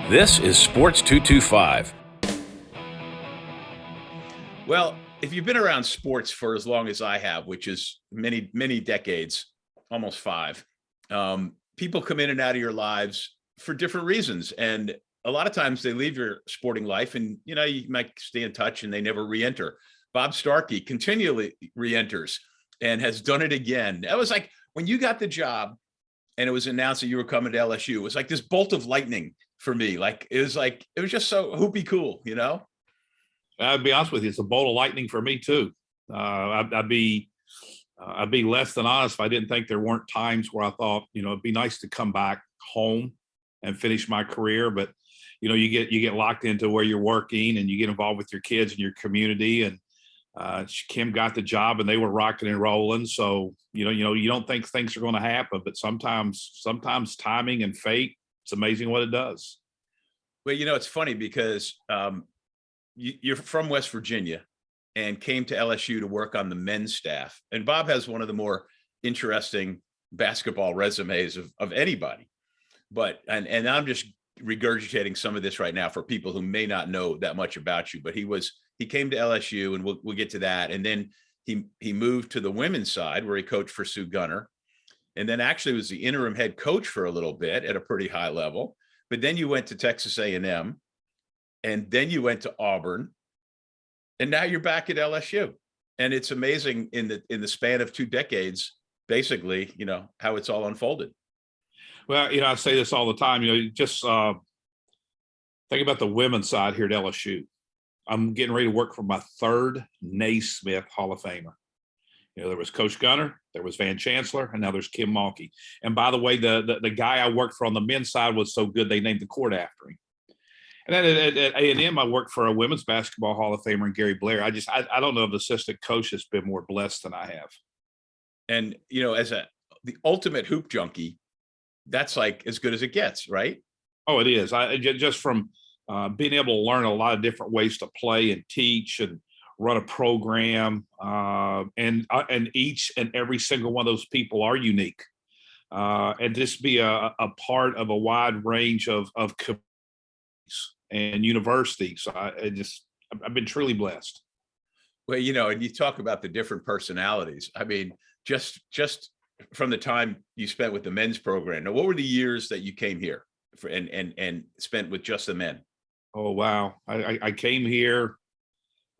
This is Sports 225. Well, if you've been around sports for as long as I have, which is many, many decades, almost five, people come in and out of your lives for different reasons. And a lot of times they leave your sporting life and, you might stay in touch and they never re-enter. Bob Starkey continually re-enters and has done it again. That was like when you got the job and it was announced that you were coming to LSU, it was like this bolt of lightning for me. It was just so hoopy cool. I'll be honest with you, it's a bolt of lightning for me too. I'd be less than honest if I didn't think there weren't times where I thought, it'd be nice to come back home and finish my career. But you get locked into where you're working and you get involved with your kids and your community. And Kim got the job and they were rocking and rolling. So you don't think things are going to happen, but sometimes timing and fate, it's amazing what it does. Well, it's funny because you're from West Virginia and came to LSU to work on the men's staff. And Bob has one of the more interesting basketball resumes of anybody. And I'm just regurgitating some of this right now for people who may not know that much about you. But he came to LSU, and we'll get to that. And then he moved to the women's side where he coached for Sue Gunner, and then actually was the interim head coach for a little bit at a pretty high level. But then you went to Texas A&M. And then you went to Auburn, and now you're back at LSU. And it's amazing in the span of 2 decades, basically, how it's all unfolded. Well, I say this all the time, just think about the women's side here at LSU. I'm getting ready to work for my 3rd Naismith Hall of Famer. There was Coach Gunner, there was Van Chancellor, and now there's Kim Mulkey. And by the way, the guy I worked for on the men's side was so good they named the court after him. And then at A&M, I worked for a women's basketball Hall of Famer, Gary Blair. I don't know if the assistant coach has been more blessed than I have. And, as the ultimate hoop junkie, that's like as good as it gets, right? Oh, it is. Just from being able to learn a lot of different ways to play and teach and run a program. And each and every single one of those people are unique. And just be a part of a wide range of communities and universities. So I've been truly blessed. Well, and you talk about the different personalities. I mean, just from the time you spent with the men's program. Now, what were the years that you came here and spent with just the men? Oh, wow. I came here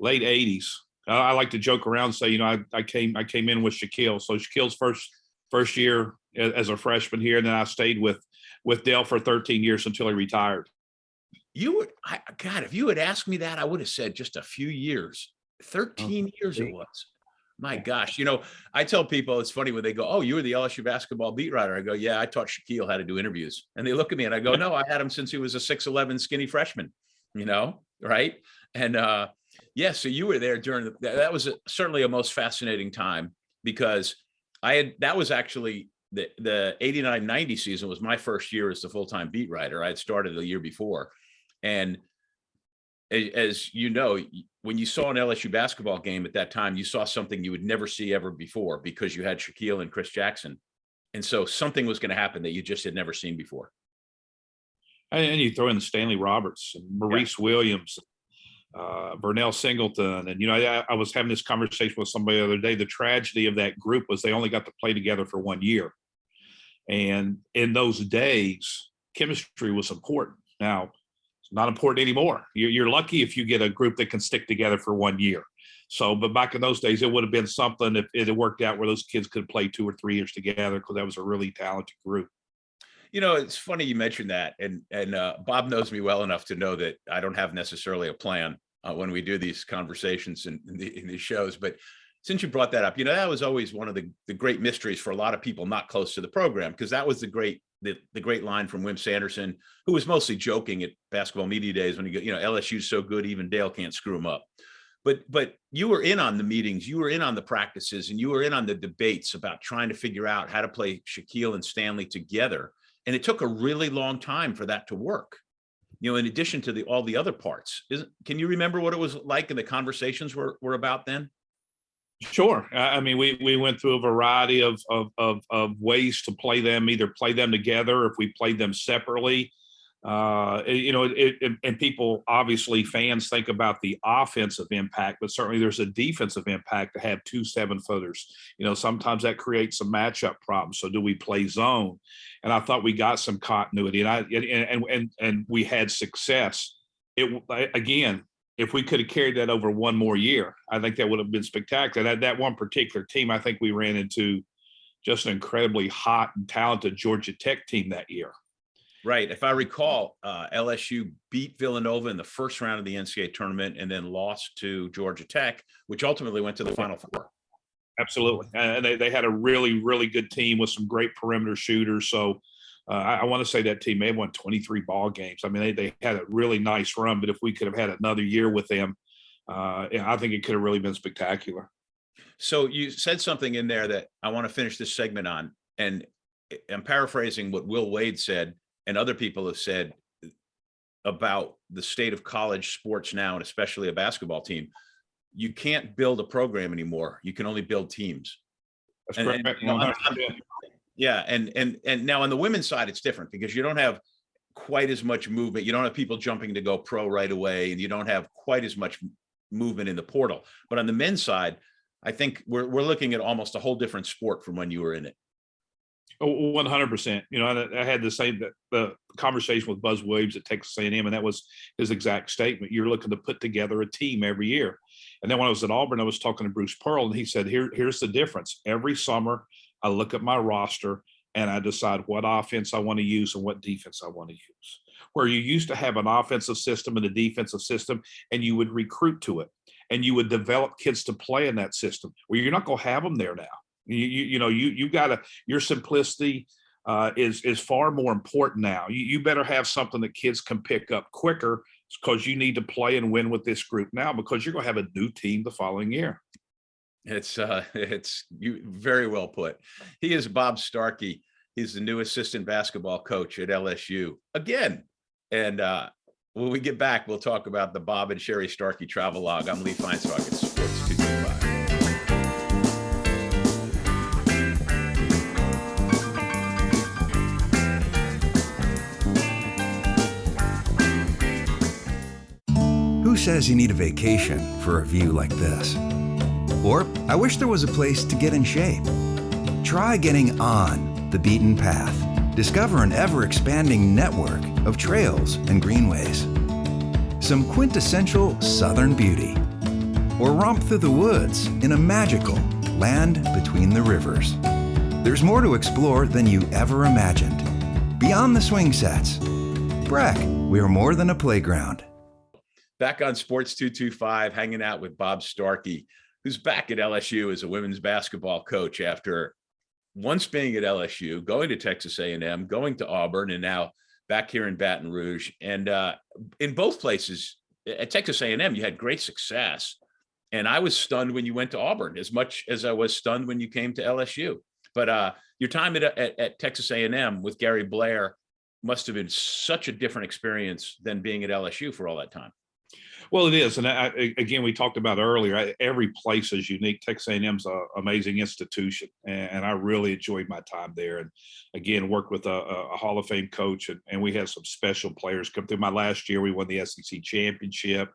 late 80s. I like to joke around and say, I came in with Shaquille. So Shaquille's first year as a freshman here, and then I stayed with Dale for 13 years until he retired. If you had asked me that, I would have said just a few years. 13 years it was. My gosh. I tell people it's funny when they go, "Oh, you were the LSU basketball beat writer." I go, "Yeah, I taught Shaquille how to do interviews." And they look at me and I go, "No, I had him since he was a 6'11" skinny freshman." Right? And so you were there during that was certainly a most fascinating time, because that was actually the 89-90 season was my first year as the full-time beat writer. I had started the year before. And as you know, when you saw an LSU basketball game at that time, you saw something you would never see ever before, because you had Shaquille and Chris Jackson. And so something was going to happen that you just had never seen before. And you throw in Stanley Roberts and Maurice Williams, Vernell Singleton. And, I was having this conversation with somebody the other day. The tragedy of that group was they only got to play together for 1 year. And in those days, chemistry was important. Now, it's not important anymore. You're lucky if you get a group that can stick together for 1 year. So, but back in those days, it would have been something if it had worked out where those kids could play 2 or 3 years together, because that was a really talented group. It's funny you mentioned that. And Bob knows me well enough to know that I don't have necessarily a plan when we do these conversations in these shows. But since you brought that up, that was always one of the great mysteries for a lot of people not close to the program, because that was the great line from Wim Sanderson, who was mostly joking at basketball media days when he go, LSU's so good, even Dale can't screw them up. But you were in on the meetings, you were in on the practices, and you were in on the debates about trying to figure out how to play Shaquille and Stanley together. And it took a really long time for that to work, in addition to all the other parts. Can you remember what it was like and the conversations were about then? Sure. I mean, we went through a variety of ways to play them, either play them together, if we played them separately. And people, obviously fans think about the offensive impact, but certainly there's a defensive impact to have 2 7-footers. Sometimes that creates some matchup problems. So do we play zone? And I thought we got some continuity, and we had success. Again, if we could have carried that over one more year, I think that would have been spectacular. That one particular team, I think we ran into just an incredibly hot and talented Georgia Tech team that year. Right. If I recall, LSU beat Villanova in the first round of the NCAA tournament and then lost to Georgia Tech, which ultimately went to the Final Four. Absolutely. And they had a really, really good team with some great perimeter shooters. So I want to say that team may have won 23 ball games. I mean, they had a really nice run, but if we could have had another year with them, I think it could have really been spectacular. So you said something in there that I want to finish this segment on, and I'm paraphrasing what Will Wade said and other people have said about the state of college sports now, and especially a basketball team. You can't build a program anymore. You can only build teams. That's correct. Yeah. And now on the women's side, it's different because you don't have quite as much movement. You don't have people jumping to go pro right away, and you don't have quite as much movement in the portal. But on the men's side, I think we're looking at almost a whole different sport from when you were in it. 100%. I had the conversation with Buzz Williams at Texas A&M, and that was his exact statement. You're looking to put together a team every year. And then when I was at Auburn, I was talking to Bruce Pearl, and he said, here's the difference. Every summer, I look at my roster and I decide what offense I want to use and what defense I want to use. Where you used to have an offensive system and a defensive system, and you would recruit to it, and you would develop kids to play in that system. Well, you're not going to have them there now. You got your simplicity is far more important now. You better have something that kids can pick up quicker, because you need to play and win with this group now, because you're going to have a new team the following year. It's you very well put. He is Bob Starkey. He's the new assistant basketball coach at LSU again. And when we get back, we'll talk about the Bob and Sherry Starkey travelogue. I'm Lee Feinstock at Sports 225. Who says you need a vacation for a view like this? Or, I wish there was a place to get in shape. Try getting on the beaten path. Discover an ever-expanding network of trails and greenways. Some quintessential Southern beauty. Or romp through the woods in a magical land between the rivers. There's more to explore than you ever imagined. Beyond the swing sets. Breck, we are more than a playground. Back on Sports 225, hanging out with Bob Starkey, who's back at LSU as a women's basketball coach after once being at LSU, going to Texas A&M, going to Auburn, and now back here in Baton Rouge. And in both places, at Texas A&M, you had great success. And I was stunned when you went to Auburn, as much as I was stunned when you came to LSU. But your time at Texas A&M with Gary Blair must have been such a different experience than being at LSU for all that time. Well, it is. And again, we talked about earlier, every place is unique. Texas A&M's an amazing institution, and I really enjoyed my time there. And again, worked with a Hall of Fame coach, and we had some special players come through. My last year, we won the SEC championship.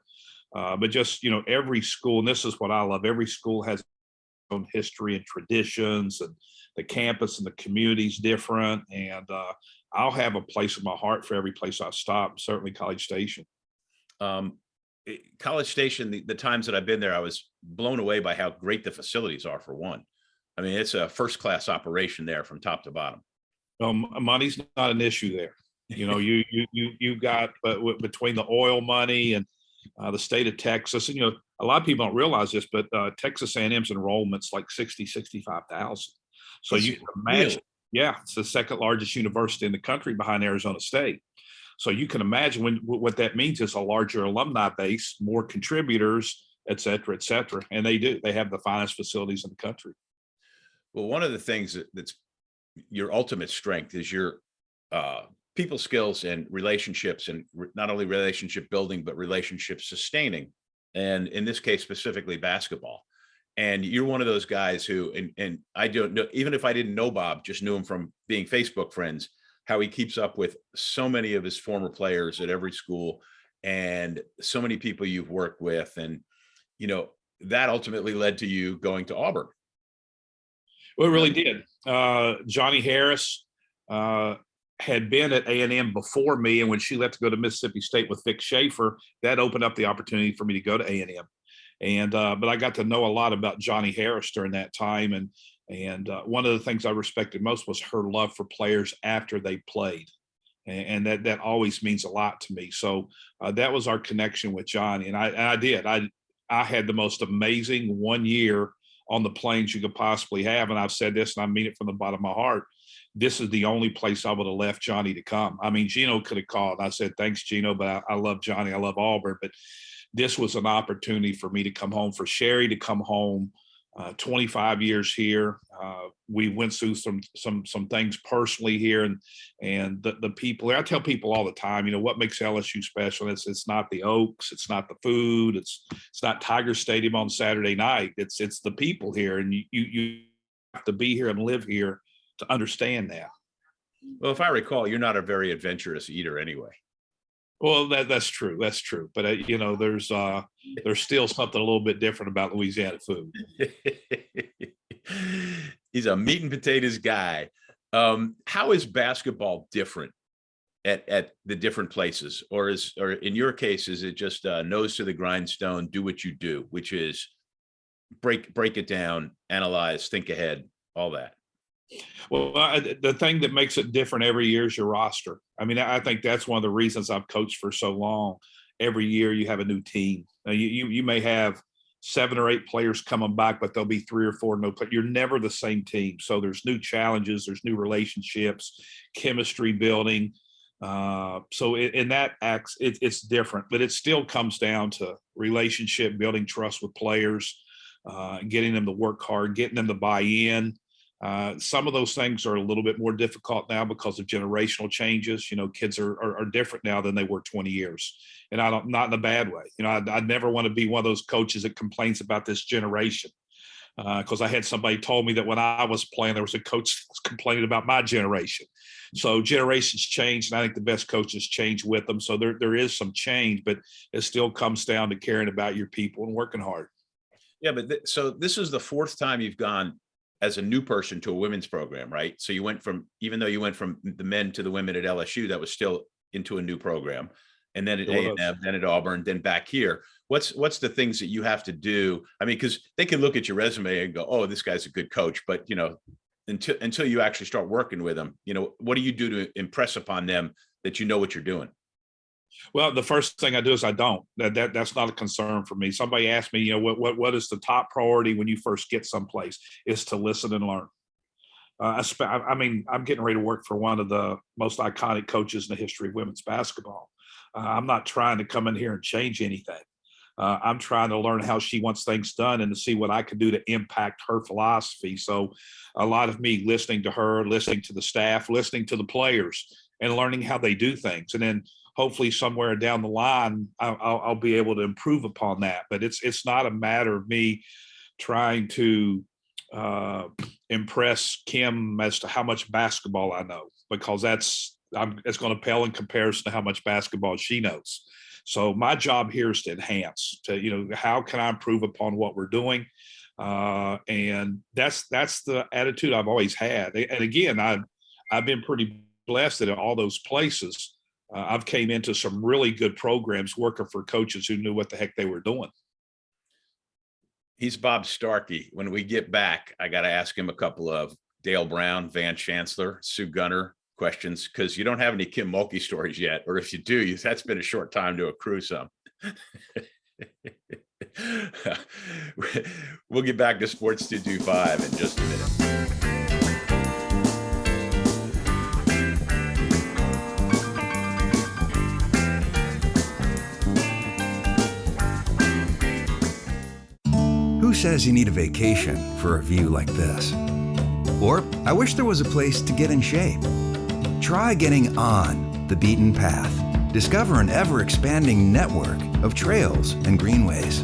But just, every school, and this is what I love, every school has its own history and traditions, and the campus and the community is different. And I'll have a place in my heart for every place I stop, certainly College Station. College Station, the times that I've been there, I was blown away by how great the facilities are, for one. I mean, it's a first-class operation there from top to bottom. Money's not an issue there. You got between the oil money and the state of Texas, and a lot of people don't realize this, but Texas A&M's enrollment's like 65,000. So you can imagine, yeah, it's the second largest university in the country behind Arizona State. So you can imagine what that means is a larger alumni base, more contributors, et cetera, et cetera. And they do. They have the finest facilities in the country. Well, one of the things that's your ultimate strength is your people skills and relationships, and not only relationship building, but relationship sustaining. And in this case, specifically basketball. And you're one of those guys who, and I don't know, even if I didn't know Bob, just knew him from being Facebook friends, how he keeps up with so many of his former players at every school and so many people you've worked with. And, that ultimately led to you going to Auburn. Well, it really did. Johnny Harris had been at A&M before me, and when she left to go to Mississippi State with Vic Schaefer, that opened up the opportunity for me to go to A&M. And but I got to know a lot about Johnny Harris during that time, and one of the things I respected most was her love for players after they played, and that always means a lot to me. So that was our connection with Johnny, and I had the most amazing 1 year on the plains you could possibly have. And I've said this, and I mean it from the bottom of my heart. This is the only place I would have left Johnny to come. I mean, Gino could have called. I said, thanks, Gino, but I love Johnny. I love Auburn. But this was an opportunity for me to come home, for Sherry to come home. 25 years here. We went through some things personally here, and the people. I tell people all the time, what makes LSU special? It's not the Oaks, it's not the food, it's not Tiger Stadium on Saturday night. It's the people here, and you have to be here and live here to understand that. Well, if I recall, you're not a very adventurous eater anyway. Well, that's true. That's true. But there's still something a little bit different about Louisiana food. He's a meat and potatoes guy. How is basketball different at the different places, or in your case, is it just nose to the grindstone, do what you do, which is break it down, analyze, think ahead, all that? Well, the thing that makes it different every year is your roster. I mean, I think that's one of the reasons I've coached for so long. Every year you have a new team. You may have 7 or 8 players coming back, but there'll be 3 or 4 no play. You're never the same team. So there's new challenges, there's new relationships, chemistry building. So in that acts, it's different, but it still comes down to relationship, building trust with players, getting them to work hard, getting them to buy in. Some of those things are a little bit more difficult now because of generational changes. Kids are different now than they were 20 years, and not in a bad way. I'd never want to be one of those coaches that complains about this generation, because I had somebody told me that when I was playing, there was a coach that was complaining about my generation. So generations change, and I think the best coaches change with them. So there is some change, but it still comes down to caring about your people and working hard. Yeah, but so this is the 4th time you've gone as a new person to a women's program, right? So even though you went from the men to the women at LSU, that was still into a new program. And then at A&M, then at Auburn, then back here. What's the things that you have to do? I mean, because they can look at your resume and go, oh, this guy's a good coach. But, until you actually start working with them, what do you do to impress upon them that you know what you're doing? Well, the first thing I do is I don't. That's not a concern for me. Somebody asked me, what is the top priority when you first get someplace? Is to listen and learn. I'm getting ready to work for one of the most iconic coaches in the history of women's basketball. I'm not trying to come in here and change anything. I'm trying to learn how she wants things done and to see what I can do to impact her philosophy. So a lot of me listening to her, listening to the staff, listening to the players, and learning how they do things. And then hopefully somewhere down the line, I'll be able to improve upon that. But it's not a matter of me trying to impress Kim as to how much basketball I know, because it's going to pale in comparison to how much basketball she knows. So my job here is to enhance, how can I improve upon what we're doing? And that's the attitude I've always had. And again, I've been pretty blessed that in all those places, I've came into some really good programs working for coaches who knew what the heck they were doing. He's Bob Starkey. When we get back, I got to ask him a couple of Dale Brown, Van Chancellor, Sue Gunner questions, because you don't have any Kim Mulkey stories yet. Or if you do, that's been a short time to accrue some. We'll get back to Sports 225 in just a minute. Who says you need a vacation for a view like this? Or, I wish there was a place to get in shape. Try getting on the beaten path. Discover an ever-expanding network of trails and greenways.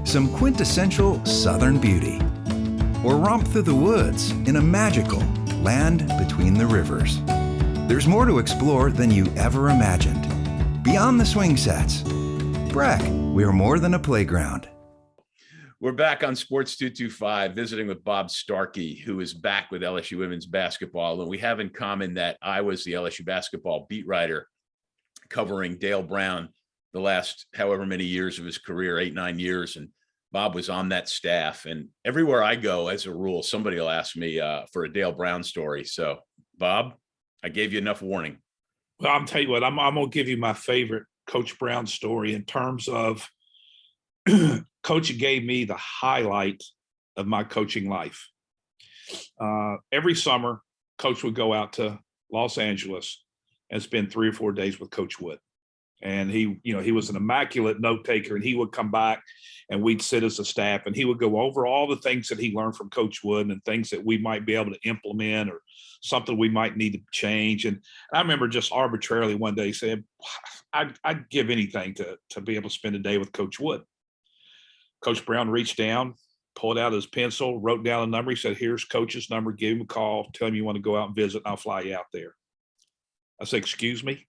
Some quintessential Southern beauty. Or romp through the woods in a magical land between the rivers. There's more to explore than you ever imagined. Beyond the swing sets. Breck, we are more than a playground. We're back on Sports 225, visiting with Bob Starkey, who is back with LSU women's basketball. And we have in common that I was the LSU basketball beat writer covering Dale Brown the last however many years of his career, 8-9 years. And Bob was on that staff. And everywhere I go, as a rule, somebody will ask me for a Dale Brown story. So, Bob, I gave you enough warning. Well, I'll tell you what, I'm going to give you my favorite Coach Brown story in terms of Coach gave me the highlight of my coaching life. Every summer, Coach would go out to Los Angeles and spend 3 or 4 days with Coach Wood. And he was an immaculate note taker, and he would come back and we'd sit as a staff and he would go over all the things that he learned from Coach Wood and things that we might be able to implement or something we might need to change. And I remember just arbitrarily one day saying, I'd give anything to be able to spend a day with Coach Wood. Coach Brown reached down, pulled out his pencil, wrote down a number. He said, here's Coach's number. Give him a call. Tell him you want to go out and visit, and I'll fly you out there. I said, excuse me?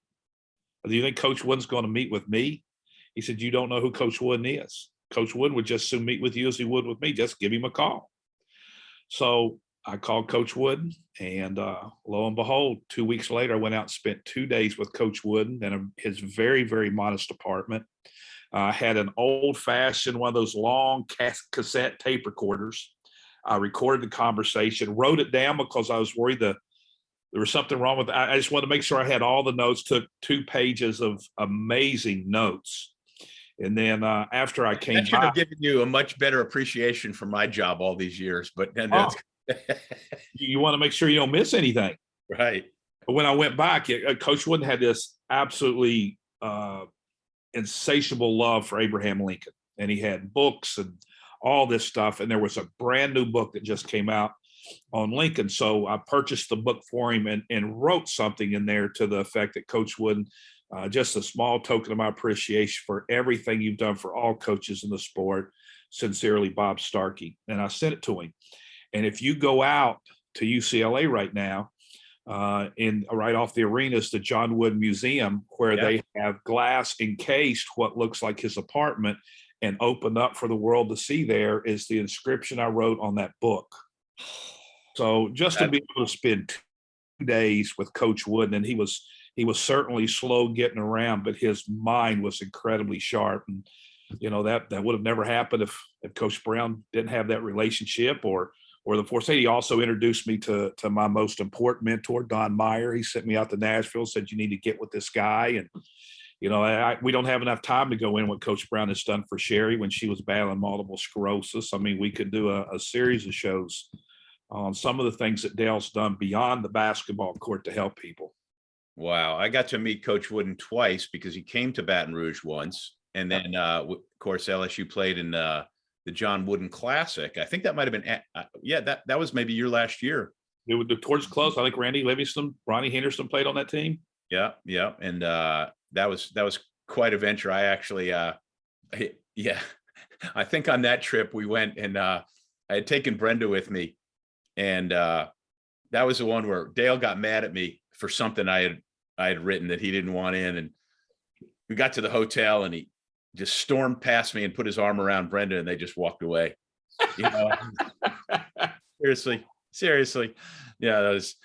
Do you think Coach Wooden's going to meet with me? He said, you don't know who Coach Wooden is. Coach Wooden would just as soon meet with you as he would with me. Just give him a call. So I called Coach Wooden, and lo and behold, 2 weeks later, I went out and spent 2 days with Coach Wooden in his very, very modest apartment. Had an old-fashioned, one of those long cassette tape recorders. I recorded the conversation, wrote it down because I was worried there was something wrong with it. I just wanted to make sure I had all the notes, took 2 pages of amazing notes. And then after I came back. That should have given you a much better appreciation for my job all these years. But you want to make sure you don't miss anything. Right. But when I went back, Coach Wooden had this absolutely insatiable love for Abraham Lincoln. And he had books and all this stuff. And there was a brand new book that just came out on Lincoln. So I purchased the book for him and wrote something in there to the effect that Coach Wooden, just a small token of my appreciation for everything you've done for all coaches in the sport. Sincerely, Bob Starkey. And I sent it to him. And if you go out to UCLA right now, right off the arena is the John Wood Museum, where they have glass encased what looks like his apartment, and opened up for the world to see. There is the inscription I wrote on that book. So just to be able to spend 2 days with Coach Wood, and he was certainly slow getting around, but his mind was incredibly sharp. And that would have never happened if Coach Brown didn't have that relationship or the foresight. He also introduced me to my most important mentor, Don Meyer. He sent me out to Nashville, said, you need to get with this guy. And, we don't have enough time to go in what Coach Brown has done for Sherry when she was battling multiple sclerosis. I mean, we could do a series of shows on some of the things that Dale's done beyond the basketball court to help people. Wow. I got to meet Coach Wooden twice because he came to Baton Rouge once. And then, of course, LSU played in the John Wooden Classic. I think that might have been, that was maybe your last year. It was towards close. I think Ronnie Henderson played on that team. Yeah. And that was quite a venture. I actually, I think on that trip we went and I had taken Brenda with me. And that was the one where Dale got mad at me for something I had written that he didn't want in. And we got to the hotel and he just stormed past me and put his arm around Brenda, and they just walked away. Seriously. Yeah, that was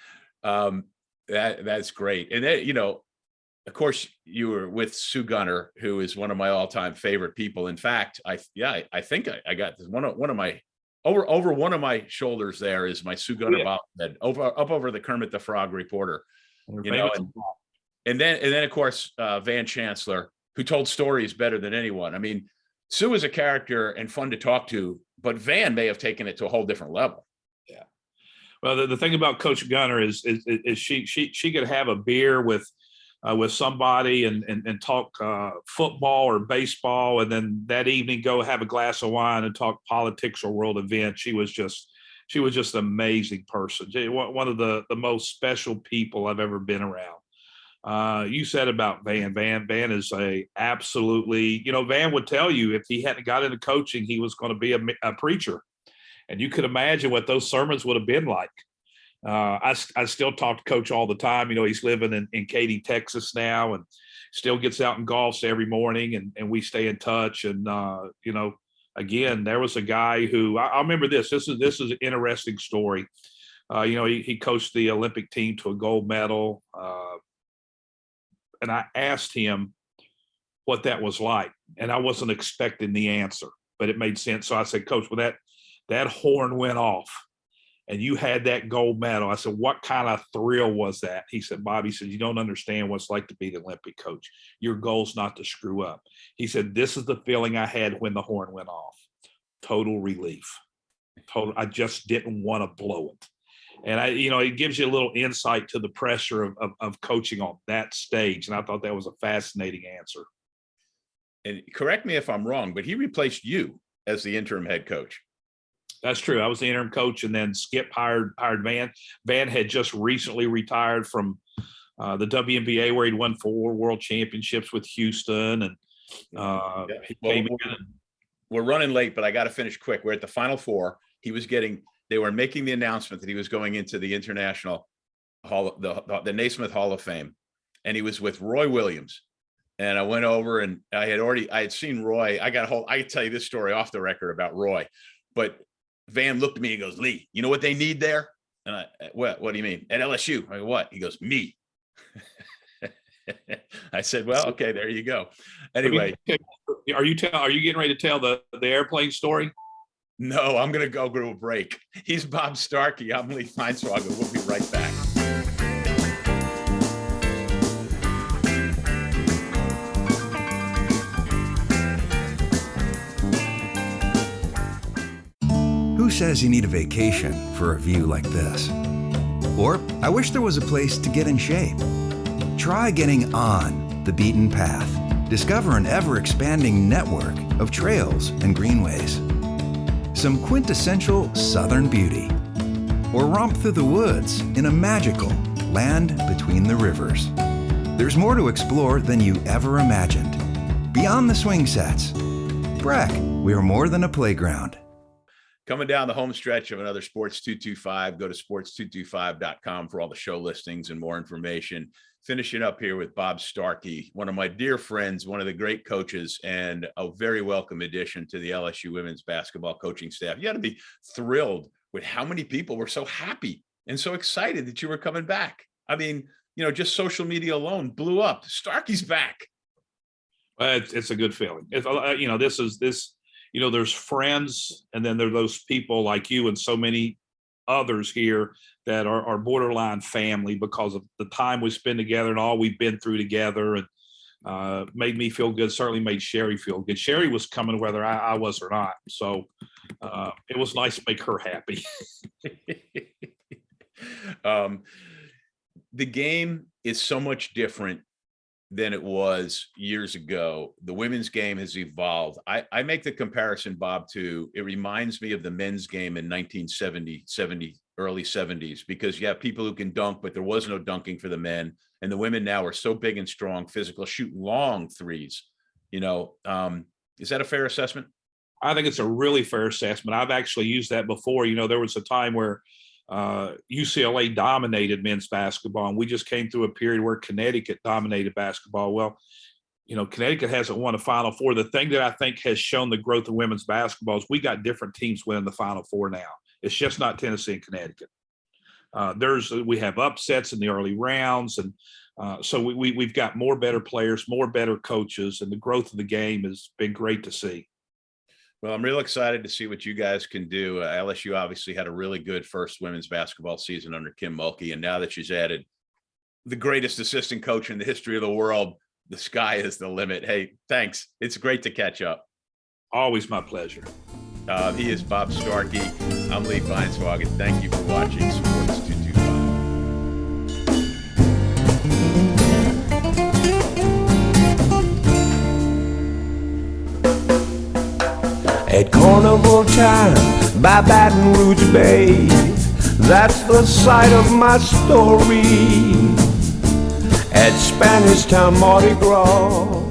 that's great. And then, of course, you were with Sue Gunner, who is one of my all-time favorite people. In fact, I think I got this one of my over one of my shoulders. There is my Sue Gunner bobblehead up over the Kermit the Frog reporter. And then of course Van Chancellor, who told stories better than anyone. I mean, Sue is a character and fun to talk to, but Van may have taken it to a whole different level. Yeah. Well, the thing about Coach Gunner is she could have a beer with somebody and talk football or baseball, and then that evening go have a glass of wine and talk politics or world events. She was just an amazing person. One of the most special people I've ever been around. You said about Van. Van is absolutely, Van would tell you if he hadn't got into coaching, he was going to be a preacher. And you could imagine what those sermons would have been like. I still talk to Coach all the time. He's living in Katy, Texas now, and still gets out and golfs every morning, and we stay in touch. And again, there was a guy who I remember this. This is an interesting story. He coached the Olympic team to a gold medal, and I asked him what that was like, and I wasn't expecting the answer, but it made sense. So I said, Coach, when that horn went off and you had that gold medal, I said, what kind of thrill was that? He said, Bob, he said, you don't understand what it's like to be the Olympic coach. Your goal's not to screw up. He said, this is the feeling I had when the horn went off. Total relief. I just didn't want to blow it. And it gives you a little insight to the pressure of coaching on that stage. And I thought that was a fascinating answer. And correct me if I'm wrong, but he replaced you as the interim head coach. That's true. I was the interim coach, and then Skip hired Van. Van had just recently retired from the WNBA, where he'd won 4 world championships with Houston. And he came in. We're running late, but I got to finish quick. We're at the Final Four. They were making the announcement that he was going into the International Hall, the Naismith Hall of Fame, and he was with Roy Williams. And I went over, and I had seen Roy. I can tell you this story off the record about Roy, but Van looked at me and goes, Lee, you know what they need there? And what do you mean? At LSU? I go, what? He goes, me. I said, well, okay, there you go. Anyway. Are you getting ready to tell the airplane story? No, I'm going to go to a break. He's Bob Starkey. I'm Lee Feinswager. We'll be right back. Who says you need a vacation for a view like this? Or, I wish there was a place to get in shape. Try getting on the beaten path. Discover an ever-expanding network of trails and greenways. Some quintessential southern beauty. Or romp through the woods in a magical land between the rivers. There's more to explore than you ever imagined. Beyond the swing sets. Breck, we are more than a playground. Coming down the home stretch of another Sports 225, go to sports225.com for all the show listings and more information. Finishing up here with Bob Starkey, one of my dear friends, one of the great coaches, and a very welcome addition to the LSU women's basketball coaching staff. You got to be thrilled with how many people were so happy and so excited that you were coming back. I mean, just social media alone blew up. Starkey's back. It's a good feeling. There's friends, and then there are those people like you and so many others here that are borderline family because of the time we spend together and all we've been through together, and made me feel good. Certainly made Sherry feel good. Sherry was coming whether I was or not. So it was nice to make her happy. The game is so much different than it was years ago. The women's game has evolved. I make the comparison, Bob, it reminds me of the men's game in 1970, early 70s, because you have people who can dunk, but there was no dunking for the men. And the women now are so big and strong, physical, shoot long threes. Is that a fair assessment? I think it's a really fair assessment. I've actually used that before. There was a time where UCLA dominated men's basketball, and we just came through a period where Connecticut dominated basketball. Well, Connecticut hasn't won a Final Four. The thing that I think has shown the growth of women's basketball is we got different teams winning the Final Four now. It's just not Tennessee and Connecticut. We have upsets in the early rounds, and so we've got more better players, more better coaches, and the growth of the game has been great to see. Well, I'm real excited to see what you guys can do. LSU obviously had a really good first women's basketball season under Kim Mulkey, and now that she's added the greatest assistant coach in the history of the world, the sky is the limit. Hey, thanks. It's great to catch up. Always my pleasure. He is Bob Starkey. I'm Lee Feinswagen. Thank you for watching Sports 225. At carnival time by Baton Rouge Bay, that's the site of my story. At Spanish Town Mardi Gras,